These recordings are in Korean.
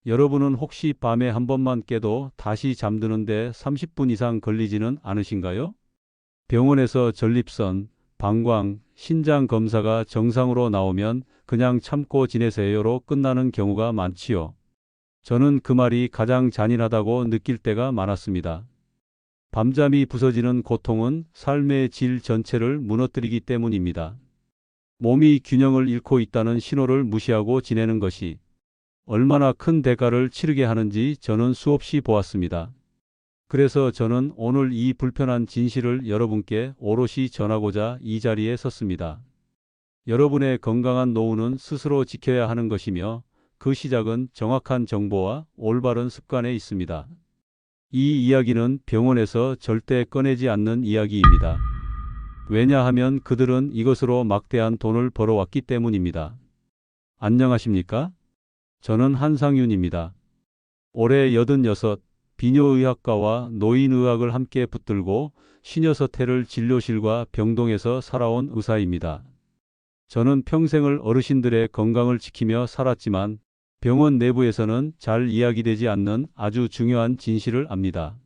여러분은 혹시 밤에 한 번만 깨도 다시 잠드는데 30분 이상 걸리지는 않으신가요? 병원에서 전립선, 방광, 신장 검사가 정상으로 나오면 그냥 참고 지내세요로 끝나는 경우가 많지요. 저는 그 말이 가장 잔인하다고 느낄 때가 많았습니다. 밤잠이 부서지는 고통은 삶의 질 전체를 무너뜨리기 때문입니다. 몸이 균형을 잃고 있다는 신호를 무시하고 지내는 것이 얼마나 큰 대가를 치르게 하는지 저는 수없이 보았습니다. 그래서 저는 오늘 이 불편한 진실을 여러분께 오롯이 전하고자 이 자리에 섰습니다. 여러분의 건강한 노후는 스스로 지켜야 하는 것이며 그 시작은 정확한 정보와 올바른 습관에 있습니다. 이 이야기는 병원에서 절대 꺼내지 않는 이야기입니다. 왜냐하면 그들은 이것으로 막대한 돈을 벌어왔기 때문입니다. 안녕하십니까? 저는 한상윤입니다. 올해 86, 비뇨의학과와 노인의학을 함께 붙들고 신여서태를 진료실과 병동에서 살아온 의사입니다. 저는 평생을 어르신들의 건강을 지키며 살았지만 병원 내부에서는 잘 이야기되지 않는 아주 중요한 진실을 압니다.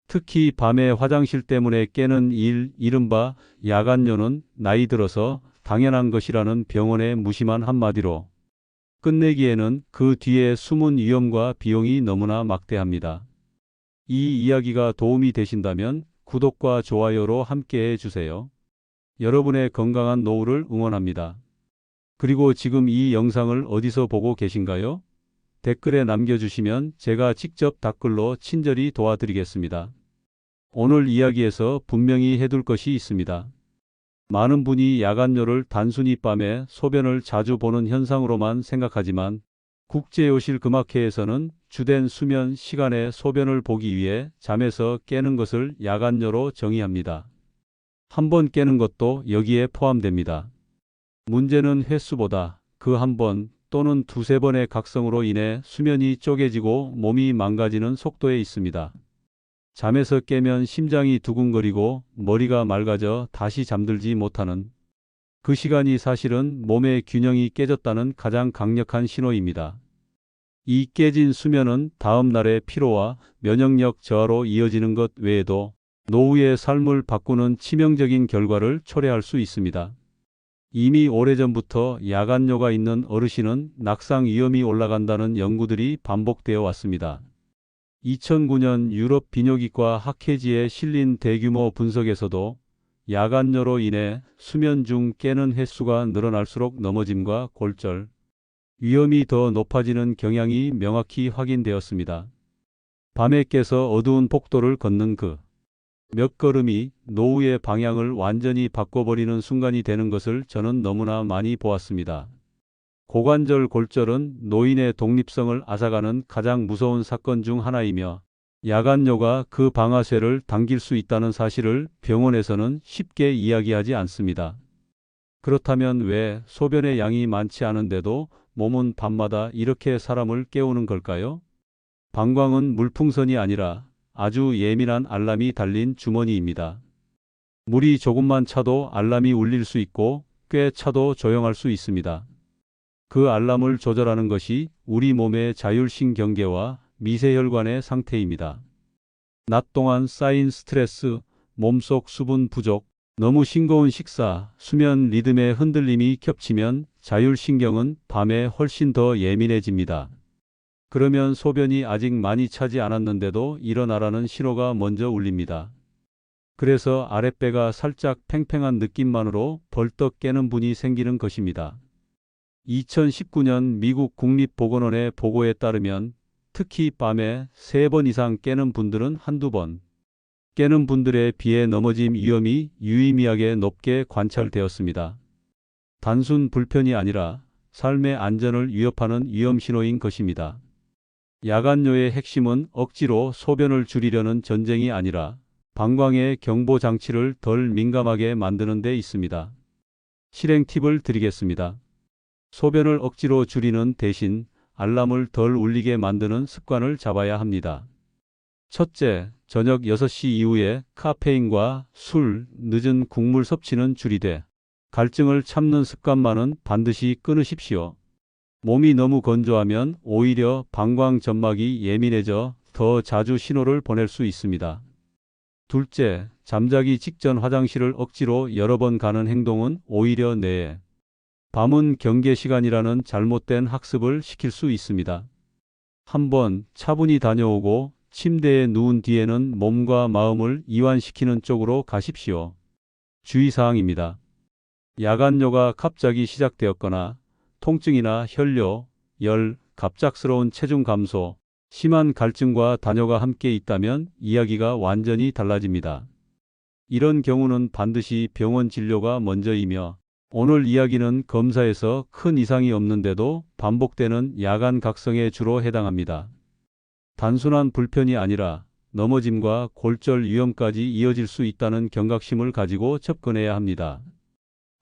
특히 밤에 화장실 때문에 깨는 일, 이른바 야간요는 나이 들어서 당연한 것이라는 병원의 무심한 한마디로 끝내기에는 그 뒤에 숨은 위험과 비용이 너무나 막대합니다. 이 이야기가 도움이 되신다면 구독과 좋아요로 함께해 주세요. 여러분의 건강한 노후를 응원합니다. 그리고 지금 이 영상을 어디서 보고 계신가요? 댓글에 남겨주시면 제가 직접 댓글로 친절히 도와드리겠습니다. 오늘 이야기에서 분명히 해둘 것이 있습니다. 많은 분이 야간요를 단순히 밤에 소변을 자주 보는 현상으로만 생각하지만 국제요실금학회에서는 주된 수면 시간에 소변을 보기 위해 잠에서 깨는 것을 야간요로 정의합니다. 한 번 깨는 것도 여기에 포함됩니다. 문제는 횟수보다 그 한 번 또는 두세 번의 각성으로 인해 수면이 쪼개지고 몸이 망가지는 속도에 있습니다. 잠에서 깨면 심장이 두근거리고 머리가 맑아져 다시 잠들지 못하는 그 시간이 사실은 몸의 균형이 깨졌다는 가장 강력한 신호입니다. 이 깨진 수면은 다음 날의 피로와 면역력 저하로 이어지는 것 외에도 노후의 삶을 바꾸는 치명적인 결과를 초래할 수 있습니다. 이미 오래전부터 야간요가 있는 어르신은 낙상 위험이 올라간다는 연구들이 반복되어 왔습니다. 2009년 유럽 비뇨기과 학회지에 실린 대규모 분석에서도 야간요로 인해 수면 중 깨는 횟수가 늘어날수록 넘어짐과 골절 위험이 더 높아지는 경향이 명확히 확인되었습니다. 밤에 깨서 어두운 복도를 걷는 그 몇 걸음이 노후의 방향을 완전히 바꿔버리는 순간이 되는 것을 저는 너무나 많이 보았습니다. 고관절 골절은 노인의 독립성을 앗아가는 가장 무서운 사건 중 하나이며 야간요가 그 방아쇠를 당길 수 있다는 사실을 병원에서는 쉽게 이야기하지 않습니다. 그렇다면 왜 소변의 양이 많지 않은데도 몸은 밤마다 이렇게 사람을 깨우는 걸까요? 방광은 물풍선이 아니라 아주 예민한 알람이 달린 주머니입니다. 물이 조금만 차도 알람이 울릴 수 있고 꽤 차도 조용할 수 있습니다. 그 알람을 조절하는 것이 우리 몸의 자율신경계와 미세혈관의 상태입니다. 낮 동안 쌓인 스트레스, 몸속 수분 부족, 너무 싱거운 식사, 수면 리듬의 흔들림이 겹치면 자율신경은 밤에 훨씬 더 예민해집니다. 그러면 소변이 아직 많이 차지 않았는데도 일어나라는 신호가 먼저 울립니다. 그래서 아랫배가 살짝 팽팽한 느낌만으로 벌떡 깨는 분이 생기는 것입니다. 2019년 미국 국립보건원의 보고에 따르면 특히 밤에 3번 이상 깨는 분들은 한두 번 깨는 분들에 비해 넘어짐 위험이 유의미하게 높게 관찰되었습니다. 단순 불편이 아니라 삶의 안전을 위협하는 위험 신호인 것입니다. 야간요의 핵심은 억지로 소변을 줄이려는 전쟁이 아니라 방광의 경보 장치를 덜 민감하게 만드는 데 있습니다. 실행 팁을 드리겠습니다. 소변을 억지로 줄이는 대신 알람을 덜 울리게 만드는 습관을 잡아야 합니다. 첫째, 저녁 6시 이후에 카페인과 술, 늦은 국물 섭취는 줄이되 갈증을 참는 습관만은 반드시 끊으십시오. 몸이 너무 건조하면 오히려 방광 점막이 예민해져 더 자주 신호를 보낼 수 있습니다. 둘째, 잠자기 직전 화장실을 억지로 여러 번 가는 행동은 오히려 뇌에 밤은 경계 시간이라는 잘못된 학습을 시킬 수 있습니다. 한번 차분히 다녀오고 침대에 누운 뒤에는 몸과 마음을 이완시키는 쪽으로 가십시오. 주의사항입니다. 야간뇨가 갑자기 시작되었거나 통증이나 혈뇨, 열, 갑작스러운 체중 감소, 심한 갈증과 다뇨가 함께 있다면 이야기가 완전히 달라집니다. 이런 경우는 반드시 병원 진료가 먼저이며 오늘 이야기는 검사에서 큰 이상이 없는데도 반복되는 야간 각성에 주로 해당합니다. 단순한 불편이 아니라 넘어짐과 골절 위험까지 이어질 수 있다는 경각심을 가지고 접근해야 합니다.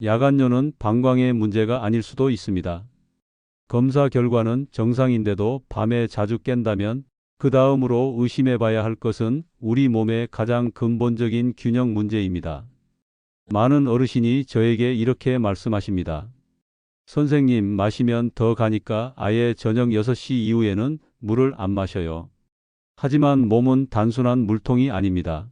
야간뇨는 방광의 문제가 아닐 수도 있습니다. 검사 결과는 정상인데도 밤에 자주 깬다면 그 다음으로 의심해 봐야 할 것은 우리 몸의 가장 근본적인 균형 문제입니다. 많은 어르신이 저에게 이렇게 말씀하십니다. 선생님, 마시면 더 가니까 아예 저녁 6시 이후에는 물을 안 마셔요. 하지만 몸은 단순한 물통이 아닙니다.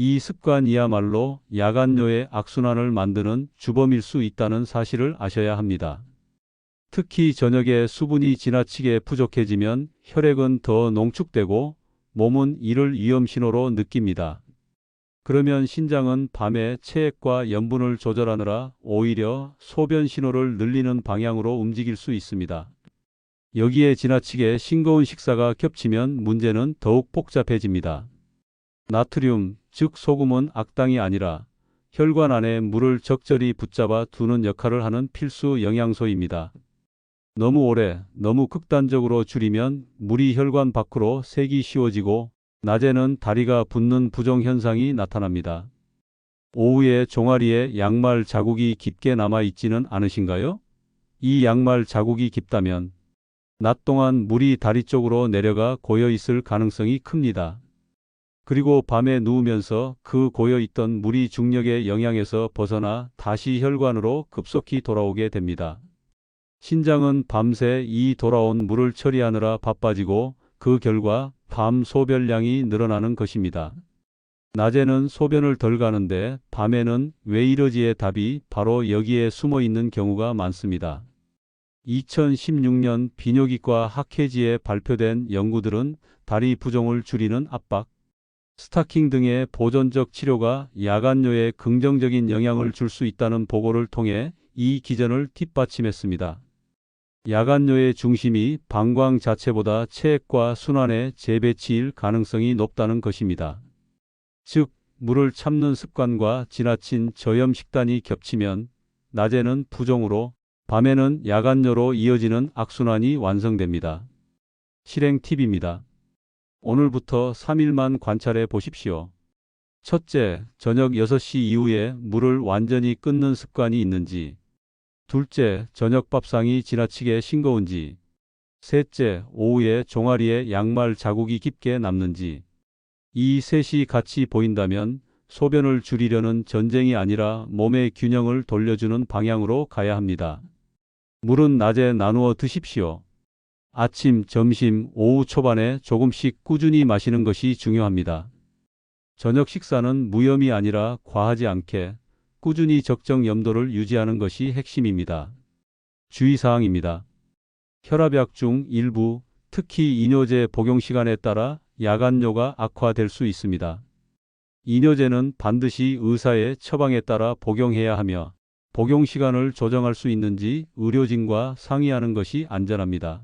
이 습관이야말로 야간뇨의 악순환을 만드는 주범일 수 있다는 사실을 아셔야 합니다. 특히 저녁에 수분이 지나치게 부족해지면 혈액은 더 농축되고 몸은 이를 위험 신호로 느낍니다. 그러면 신장은 밤에 체액과 염분을 조절하느라 오히려 소변 신호를 늘리는 방향으로 움직일 수 있습니다. 여기에 지나치게 싱거운 식사가 겹치면 문제는 더욱 복잡해집니다. 나트륨, 즉 소금은 악당이 아니라 혈관 안에 물을 적절히 붙잡아 두는 역할을 하는 필수 영양소입니다. 너무 오래, 너무 극단적으로 줄이면 물이 혈관 밖으로 새기 쉬워지고 낮에는 다리가 붓는 부종 현상이 나타납니다. 오후에 종아리에 양말 자국이 깊게 남아있지는 않으신가요? 이 양말 자국이 깊다면 낮 동안 물이 다리 쪽으로 내려가 고여있을 가능성이 큽니다. 그리고 밤에 누우면서 그 고여있던 물이 중력의 영향에서 벗어나 다시 혈관으로 급속히 돌아오게 됩니다. 신장은 밤새 이 돌아온 물을 처리하느라 바빠지고 그 결과 밤 소변량이 늘어나는 것입니다. 낮에는 소변을 덜 가는데 밤에는 왜 이러지의 답이 바로 여기에 숨어 있는 경우가 많습니다. 2016년 비뇨기과 학회지에 발표된 연구들은 다리 부종을 줄이는 압박, 스타킹 등의 보존적 치료가 야간뇨에 긍정적인 영향을 줄 수 있다는 보고를 통해 이 기전을 뒷받침했습니다. 야간뇨의 중심이 방광 자체보다 체액과 순환의 재배치일 가능성이 높다는 것입니다. 즉, 물을 참는 습관과 지나친 저염 식단이 겹치면 낮에는 부종으로, 밤에는 야간뇨로 이어지는 악순환이 완성됩니다. 실행 팁입니다. 오늘부터 3일만 관찰해 보십시오. 첫째, 저녁 6시 이후에 물을 완전히 끊는 습관이 있는지. 둘째, 저녁 밥상이 지나치게 싱거운지. 셋째, 오후에 종아리에 양말 자국이 깊게 남는지. 이 셋이 같이 보인다면 소변을 줄이려는 전쟁이 아니라 몸의 균형을 돌려주는 방향으로 가야 합니다. 물은 낮에 나누어 드십시오. 아침, 점심, 오후 초반에 조금씩 꾸준히 마시는 것이 중요합니다. 저녁 식사는 무염이 아니라 과하지 않게 꾸준히 적정 염도를 유지하는 것이 핵심입니다. 주의사항입니다. 혈압약 중 일부, 특히 이뇨제 복용 시간에 따라 야간뇨가 악화될 수 있습니다. 이뇨제는 반드시 의사의 처방에 따라 복용해야 하며 복용 시간을 조정할 수 있는지 의료진과 상의하는 것이 안전합니다.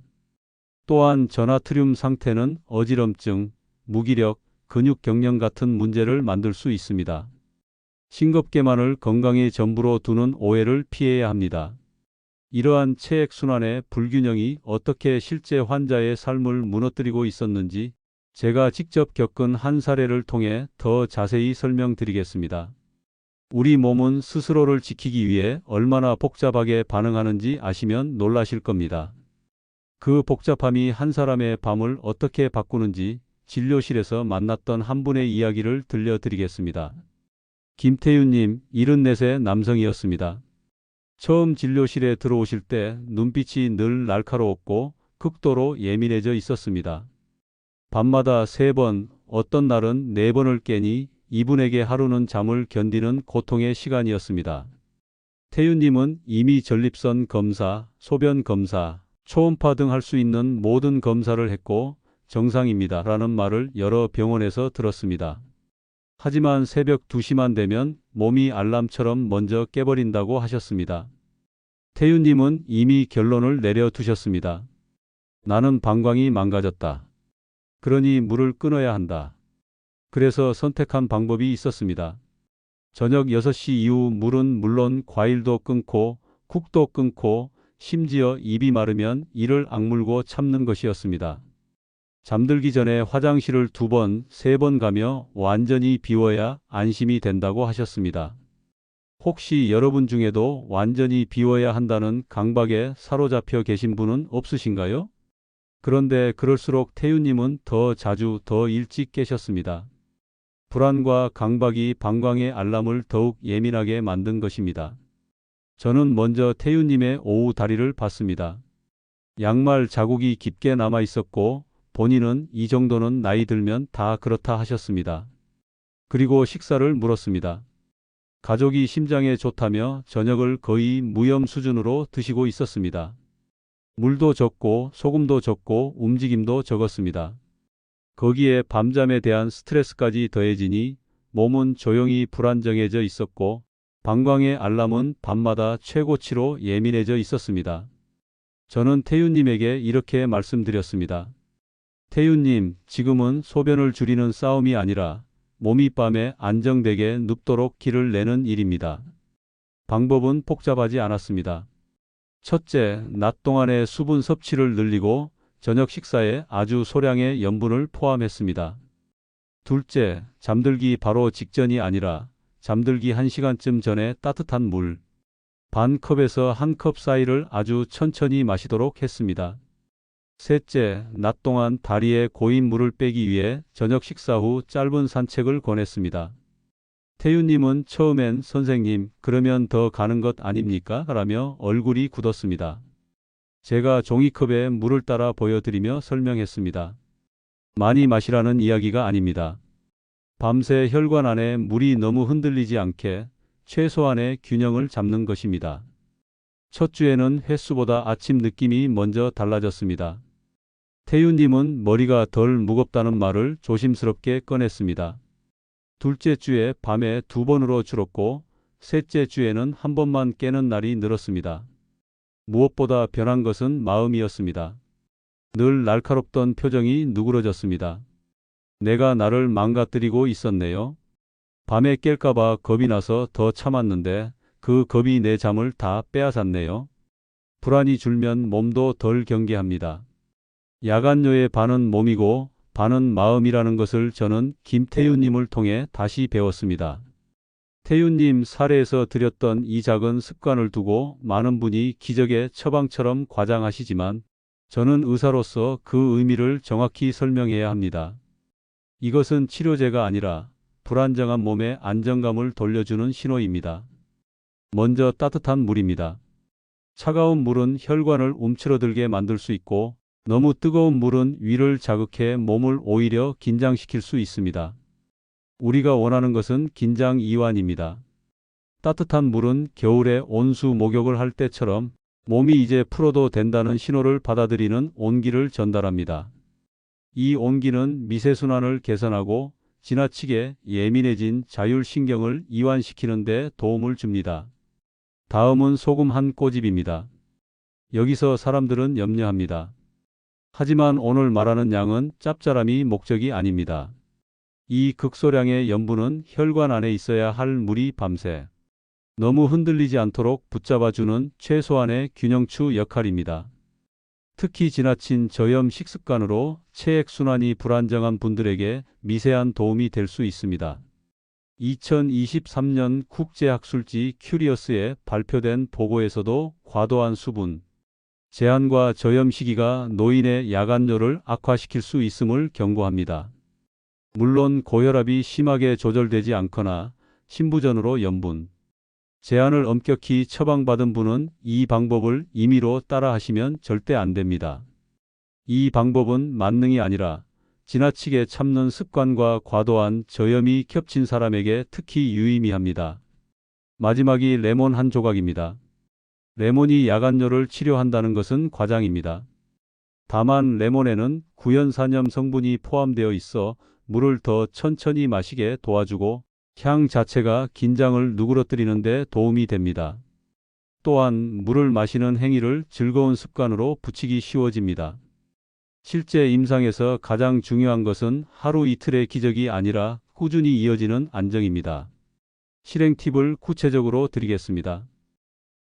또한 저나트륨 상태는 어지럼증, 무기력, 근육 경련 같은 문제를 만들 수 있습니다. 싱겁게만을 건강의 전부로 두는 오해를 피해야 합니다. 이러한 체액 순환의 불균형이 어떻게 실제 환자의 삶을 무너뜨리고 있었는지 제가 직접 겪은 한 사례를 통해 더 자세히 설명드리겠습니다. 우리 몸은 스스로를 지키기 위해 얼마나 복잡하게 반응하는지 아시면 놀라실 겁니다. 그 복잡함이 한 사람의 밤을 어떻게 바꾸는지 진료실에서 만났던 한 분의 이야기를 들려드리겠습니다. 김태윤님, 74세 남성이었습니다. 처음 진료실에 들어오실 때 눈빛이 늘 날카로웠고 극도로 예민해져 있었습니다. 밤마다 3번, 어떤 날은 4번을 깨니 이분에게 하루는 잠을 견디는 고통의 시간이었습니다. 태윤님은 이미 전립선 검사, 소변 검사, 초음파 등 할 수 있는 모든 검사를 했고 정상입니다 라는 말을 여러 병원에서 들었습니다. 하지만 새벽 2시만 되면 몸이 알람처럼 먼저 깨버린다고 하셨습니다. 태윤님은 이미 결론을 내려두셨습니다. 나는 방광이 망가졌다. 그러니 물을 끊어야 한다. 그래서 선택한 방법이 있었습니다. 저녁 6시 이후 물은 물론 과일도 끊고 국도 끊고 심지어 입이 마르면 이를 악물고 참는 것이었습니다. 잠들기 전에 화장실을 2번, 3번 가며 완전히 비워야 안심이 된다고 하셨습니다. 혹시 여러분 중에도 완전히 비워야 한다는 강박에 사로잡혀 계신 분은 없으신가요? 그런데 그럴수록 태윤님은 더 자주 더 일찍 깨셨습니다. 불안과 강박이 방광의 알람을 더욱 예민하게 만든 것입니다. 저는 먼저 태윤님의 오후 다리를 봤습니다. 양말 자국이 깊게 남아 있었고 본인은 이 정도는 나이 들면 다 그렇다 하셨습니다. 그리고 식사를 물었습니다. 가족이 심장에 좋다며 저녁을 거의 무염 수준으로 드시고 있었습니다. 물도 적고 소금도 적고 움직임도 적었습니다. 거기에 밤잠에 대한 스트레스까지 더해지니 몸은 조용히 불안정해져 있었고 방광의 알람은 밤마다 최고치로 예민해져 있었습니다. 저는 태윤님에게 이렇게 말씀드렸습니다. 태윤님, 지금은 소변을 줄이는 싸움이 아니라 몸이 밤에 안정되게 눕도록 기를 내는 일입니다. 방법은 복잡하지 않았습니다. 첫째, 낮 동안의 수분 섭취를 늘리고 저녁 식사에 아주 소량의 염분을 포함했습니다. 둘째, 잠들기 바로 직전이 아니라 잠들기 1시간쯤 전에 따뜻한 물 반 컵에서 1컵 사이를 아주 천천히 마시도록 했습니다. 셋째, 낮 동안 다리에 고인 물을 빼기 위해 저녁 식사 후 짧은 산책을 권했습니다. 태윤님은 처음엔 선생님, 그러면 더 가는 것 아닙니까? 라며 얼굴이 굳었습니다. 제가 종이컵에 물을 따라 보여드리며 설명했습니다. 많이 마시라는 이야기가 아닙니다. 밤새 혈관 안에 물이 너무 흔들리지 않게 최소한의 균형을 잡는 것입니다. 첫 주에는 횟수보다 아침 느낌이 먼저 달라졌습니다. 태윤님은 머리가 덜 무겁다는 말을 조심스럽게 꺼냈습니다. 둘째 주에 밤에 2번으로 줄었고 셋째 주에는 1번만 깨는 날이 늘었습니다. 무엇보다 변한 것은 마음이었습니다. 늘 날카롭던 표정이 누그러졌습니다. 내가 나를 망가뜨리고 있었네요. 밤에 깰까봐 겁이 나서 더 참았는데 그 겁이 내 잠을 다 빼앗았네요. 불안이 줄면 몸도 덜 경계합니다. 야간요의 반은 몸이고 반은 마음이라는 것을 저는 김태윤님을 통해 다시 배웠습니다. 태윤님 사례에서 드렸던 이 작은 습관을 두고 많은 분이 기적의 처방처럼 과장하시지만 저는 의사로서 그 의미를 정확히 설명해야 합니다. 이것은 치료제가 아니라 불안정한 몸에 안정감을 돌려주는 신호입니다. 먼저 따뜻한 물입니다. 차가운 물은 혈관을 움츠러들게 만들 수 있고 너무 뜨거운 물은 위를 자극해 몸을 오히려 긴장시킬 수 있습니다. 우리가 원하는 것은 긴장 이완입니다. 따뜻한 물은 겨울에 온수 목욕을 할 때처럼 몸이 이제 풀어도 된다는 신호를 받아들이는 온기를 전달합니다. 이 온기는 미세순환을 개선하고 지나치게 예민해진 자율신경을 이완시키는 데 도움을 줍니다. 다음은 소금 한 꼬집입니다. 여기서 사람들은 염려합니다. 하지만 오늘 말하는 양은 짭짤함이 목적이 아닙니다. 이 극소량의 염분은 혈관 안에 있어야 할 물이 밤새 너무 흔들리지 않도록 붙잡아주는 최소한의 균형추 역할입니다. 특히 지나친 저염 식습관으로 체액순환이 불안정한 분들에게 미세한 도움이 될 수 있습니다. 2023년 국제학술지 큐리어스에 발표된 보고에서도 과도한 수분 제한과 저염 시기가 노인의 야간뇨를 악화시킬 수 있음을 경고합니다. 물론 고혈압이 심하게 조절되지 않거나 신부전으로 염분, 제안을 엄격히 처방받은 분은 이 방법을 임의로 따라하시면 절대 안 됩니다. 이 방법은 만능이 아니라 지나치게 참는 습관과 과도한 저염이 겹친 사람에게 특히 유의미합니다. 마지막이 레몬 한 조각입니다. 레몬이 야간뇨를 치료한다는 것은 과장입니다. 다만 레몬에는 구연산염 성분이 포함되어 있어 물을 더 천천히 마시게 도와주고 향 자체가 긴장을 누그러뜨리는 데 도움이 됩니다. 또한 물을 마시는 행위를 즐거운 습관으로 붙이기 쉬워집니다. 실제 임상에서 가장 중요한 것은 하루 이틀의 기적이 아니라 꾸준히 이어지는 안정입니다. 실행 팁을 구체적으로 드리겠습니다.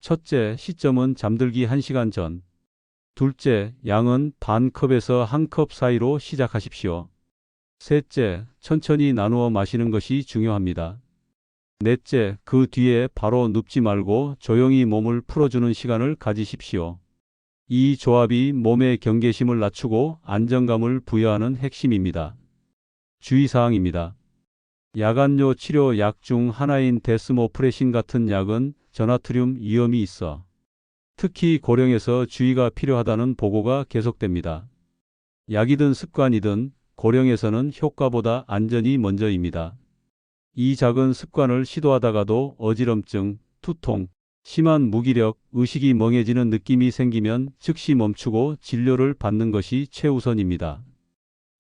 첫째, 시점은 잠들기 1시간 전. 둘째, 양은 반 컵에서 한 컵 사이로 시작하십시오. 셋째, 천천히 나누어 마시는 것이 중요합니다. 넷째, 그 뒤에 바로 눕지 말고 조용히 몸을 풀어주는 시간을 가지십시오. 이 조합이 몸의 경계심을 낮추고 안정감을 부여하는 핵심입니다. 주의사항입니다. 야간뇨 치료 약 중 하나인 데스모프레신 같은 약은 전나트륨 위험이 있어 특히 고령에서 주의가 필요하다는 보고가 계속됩니다. 약이든 습관이든 고령에서는 효과보다 안전이 먼저입니다. 이 작은 습관을 시도하다가도 어지럼증, 두통, 심한 무기력, 의식이 멍해지는 느낌이 생기면 즉시 멈추고 진료를 받는 것이 최우선입니다.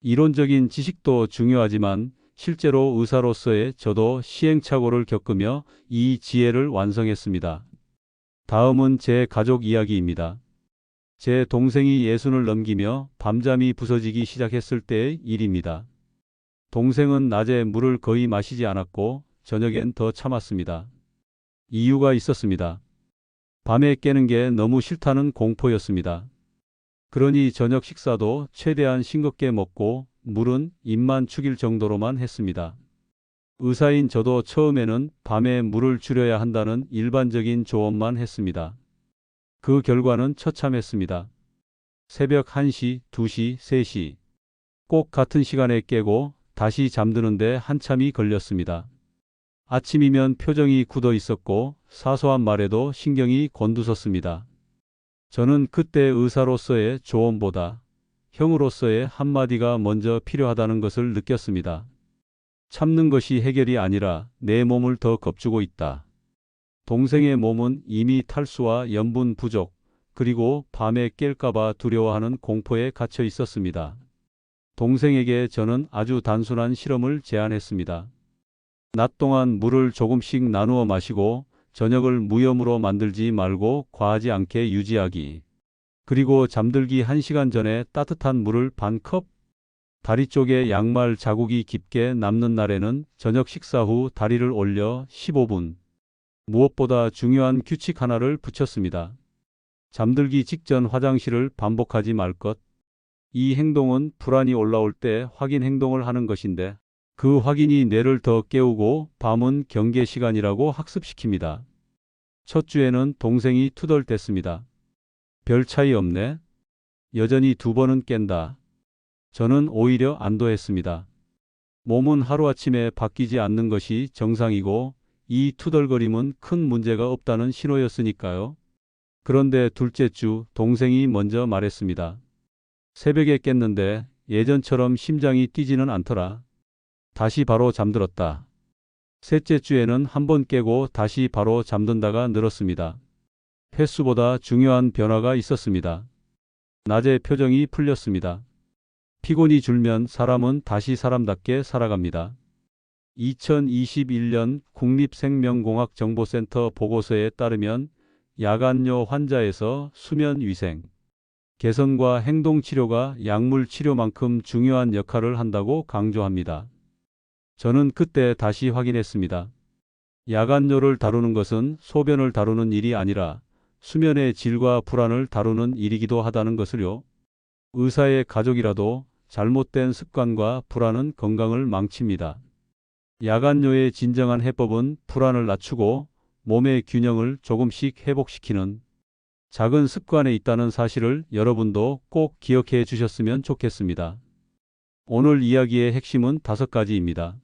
이론적인 지식도 중요하지만 실제로 의사로서의 저도 시행착오를 겪으며 이 지혜를 완성했습니다. 다음은 제 가족 이야기입니다. 제 동생이 60을 넘기며 밤잠이 부서지기 시작했을 때의 일입니다. 동생은 낮에 물을 거의 마시지 않았고 저녁엔 더 참았습니다. 이유가 있었습니다. 밤에 깨는 게 너무 싫다는 공포였습니다. 그러니 저녁 식사도 최대한 싱겁게 먹고 물은 입만 축일 정도로만 했습니다. 의사인 저도 처음에는 밤에 물을 줄여야 한다는 일반적인 조언만 했습니다. 그 결과는 처참했습니다. 새벽 1시, 2시, 3시 꼭 같은 시간에 깨고 다시 잠드는데 한참이 걸렸습니다. 아침이면 표정이 굳어 있었고 사소한 말에도 신경이 곤두섰습니다. 저는 그때 의사로서의 조언보다 형으로서의 한마디가 먼저 필요하다는 것을 느꼈습니다. 참는 것이 해결이 아니라 내 몸을 더 겁주고 있다. 동생의 몸은 이미 탈수와 염분 부족, 그리고 밤에 깰까봐 두려워하는 공포에 갇혀 있었습니다. 동생에게 저는 아주 단순한 실험을 제안했습니다. 낮 동안 물을 조금씩 나누어 마시고 저녁을 무염으로 만들지 말고 과하지 않게 유지하기. 그리고 잠들기 1시간 전에 따뜻한 물을 반 컵. 다리 쪽에 양말 자국이 깊게 남는 날에는 저녁 식사 후 다리를 올려 15분. 무엇보다 중요한 규칙 하나를 붙였습니다. 잠들기 직전 화장실을 반복하지 말 것. 이 행동은 불안이 올라올 때 확인 행동을 하는 것인데 그 확인이 뇌를 더 깨우고 밤은 경계 시간이라고 학습시킵니다. 첫 주에는 동생이 투덜댔습니다. 별 차이 없네. 여전히 2번은 깬다. 저는 오히려 안도했습니다. 몸은 하루아침에 바뀌지 않는 것이 정상이고 이 투덜거림은 큰 문제가 없다는 신호였으니까요. 그런데 둘째 주 동생이 먼저 말했습니다. 새벽에 깼는데 예전처럼 심장이 뛰지는 않더라. 다시 바로 잠들었다. 셋째 주에는 한 번 깨고 다시 바로 잠든다가 늘었습니다. 횟수보다 중요한 변화가 있었습니다. 낮에 표정이 풀렸습니다. 피곤이 줄면 사람은 다시 사람답게 살아갑니다. 2021년 국립생명공학정보센터 보고서에 따르면 야간뇨 환자에서 수면 위생 개선과 행동치료가 약물 치료만큼 중요한 역할을 한다고 강조합니다. 저는 그때 다시 확인했습니다. 야간뇨를 다루는 것은 소변을 다루는 일이 아니라 수면의 질과 불안을 다루는 일이기도 하다는 것을요. 의사의 가족이라도 잘못된 습관과 불안은 건강을 망칩니다. 야간뇨의 진정한 해법은 불안을 낮추고 몸의 균형을 조금씩 회복시키는 작은 습관에 있다는 사실을 여러분도 꼭 기억해 주셨으면 좋겠습니다. 오늘 이야기의 핵심은 5가지입니다.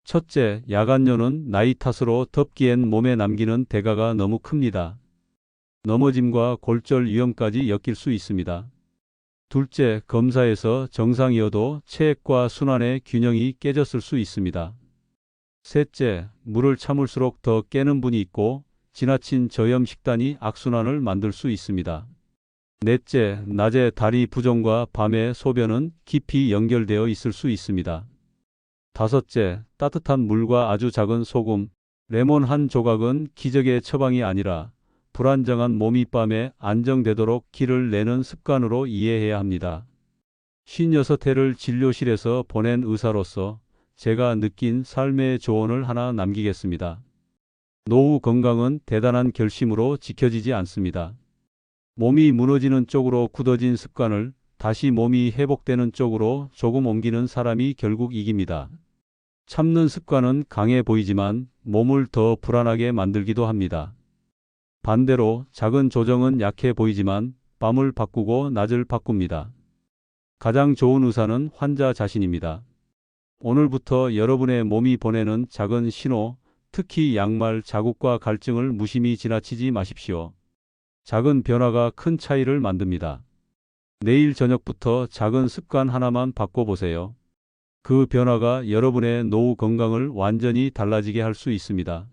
첫째, 야간뇨는 나이 탓으로 덥기엔 몸에 남기는 대가가 너무 큽니다. 넘어짐과 골절 위험까지 엮일 수 있습니다. 둘째, 검사에서 정상이어도 체액과 순환의 균형이 깨졌을 수 있습니다. 셋째, 물을 참을수록 더 깨는 분이 있고 지나친 저염 식단이 악순환을 만들 수 있습니다. 넷째, 낮에 다리 부종과 밤에 소변은 깊이 연결되어 있을 수 있습니다. 다섯째, 따뜻한 물과 아주 작은 소금, 레몬 한 조각은 기적의 처방이 아니라 불안정한 몸이 밤에 안정되도록 기를 내는 습관으로 이해해야 합니다. 56회를 진료실에서 보낸 의사로서 제가 느낀 삶의 조언을 하나 남기겠습니다. 노후 건강은 대단한 결심으로 지켜지지 않습니다. 몸이 무너지는 쪽으로 굳어진 습관을 다시 몸이 회복되는 쪽으로 조금 옮기는 사람이 결국 이깁니다. 참는 습관은 강해 보이지만 몸을 더 불안하게 만들기도 합니다. 반대로 작은 조정은 약해 보이지만 밤을 바꾸고 낮을 바꿉니다. 가장 좋은 의사는 환자 자신입니다. 오늘부터 여러분의 몸이 보내는 작은 신호, 특히 양말 자국과 갈증을 무심히 지나치지 마십시오. 작은 변화가 큰 차이를 만듭니다. 내일 저녁부터 작은 습관 하나만 바꿔보세요. 그 변화가 여러분의 노후 건강을 완전히 달라지게 할 수 있습니다.